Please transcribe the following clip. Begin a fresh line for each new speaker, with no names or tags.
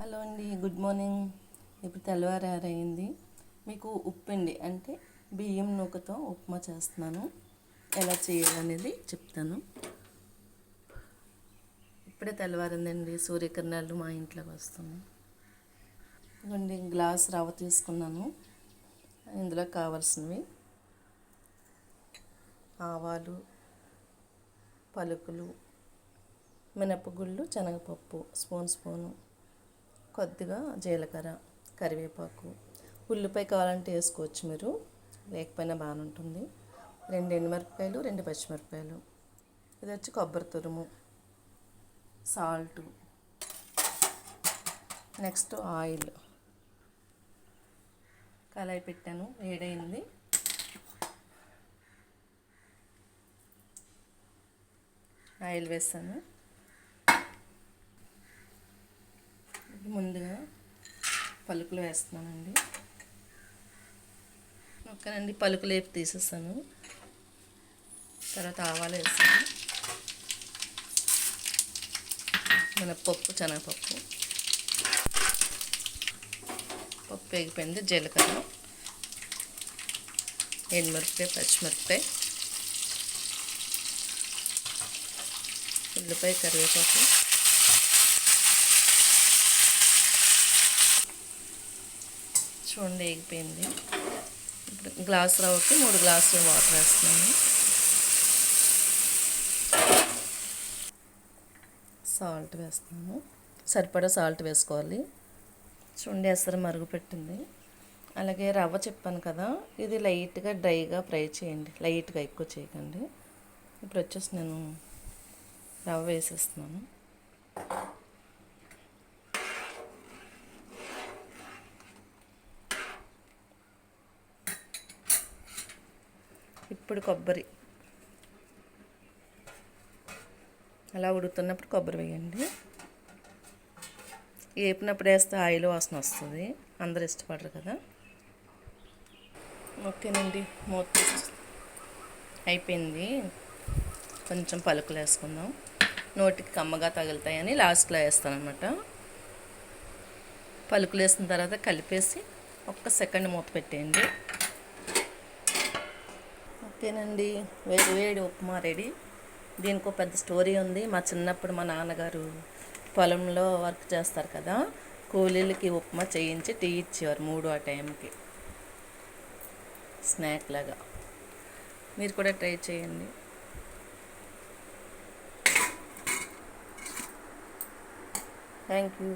Hello అండి, good morning. ఇప్పుడు తెల్లవారైంది. మీకు ఉప్పిండి అంటే బియ్యం నూకతో ఉప్మా చేస్తున్నాను. ఎలా చేయాలనేది చెప్తాను. ఇప్పుడే తెల్లవారిందండి, సూర్యకిరణాలు మా ఇంట్లోకి వస్తున్నాయి. ఇదిగోండి, గ్లాస్ రవ్వ తీసుకున్నాను. ఇందులో కావాల్సినవి ఆవాలు, పలుకులు, మినపగుళ్ళు, శనగపప్పు స్పూను, కొద్దిగా జీలకర్ర, కరివేపాకు, ఉల్లిపాయ కావాలంటే వేసుకోవచ్చు మీరు, లేకపోయినా బాగానే ఉంటుంది. 2 ఎండుమిరపకాయలు, 2 పచ్చిమిరపకాయలు. ఇది వచ్చి కొబ్బరి తురుము, సాల్టు, నెక్స్ట్ ఆయిల్. కళాయి పెట్టాను, వేడైంది. ఆయిల్ వేస్తాను. ముందుగా పలుకులు వేస్తున్నానండి. ఓకేనండి, పలుకులు వేపి తీసేస్తాను. తర్వాత ఆవాలు వేస్తాను, మినప్పప్పు, శనగపప్పు. పప్పు వేగిపోయింది. జీలకర్ర, ఎండుమిరపకాయ, పచ్చిమిరపకాయ, ఉల్లిపాయ, కరివేపాకు, చూడండి వేగిపోయింది. ఇప్పుడు గ్లాస్ రవ్వకి 3 గ్లాసులు వాటర్ వేస్తున్నాను. సాల్ట్ వేస్తున్నాను, సరిపడా సాల్ట్ వేసుకోవాలి. చూడండి ఎసరు మరుగు పెట్టింది. అలాగే రవ్వ చెప్పాను కదా, ఇది లైట్గా డ్రైగా ఫ్రై చేయండి, లైట్గా ఎక్కువ చేయకండి. ఇప్పుడు వచ్చేసి నేను రవ్వ వేసేస్తున్నాను. ఇప్పుడు కొబ్బరి, అలా ఉడుకుతున్నప్పుడు కొబ్బరి వేయండి. వేపినప్పుడు వేస్తే ఆయిల్ వాసన వస్తుంది, అందరు ఇష్టపడరు కదా. ఓకేనండి, మూత అయిపోయింది. కొంచెం పలుకులు వేసుకుందాం, నోటికి కమ్మగా తగులుతాయని లాస్ట్లో వేస్తాను అనమాట. పలుకులు వేసిన తర్వాత కలిపేసి 1 సెకండ్ మూత పెట్టేయండి. ఓకేనండి, వేడి వేడి ఉప్మా రెడీ. దీనికి ఒక పెద్ద స్టోరీ ఉంది. మా చిన్నప్పుడు మా నాన్నగారు పొలంలో వర్క్ చేస్తారు కదా, కూలీలకి ఉప్మా చేయించి టీ ఇచ్చేవారు 3 ఆ టైంకి, స్నాక్ లాగా. మీరు కూడా ట్రై చేయండి. Thank you.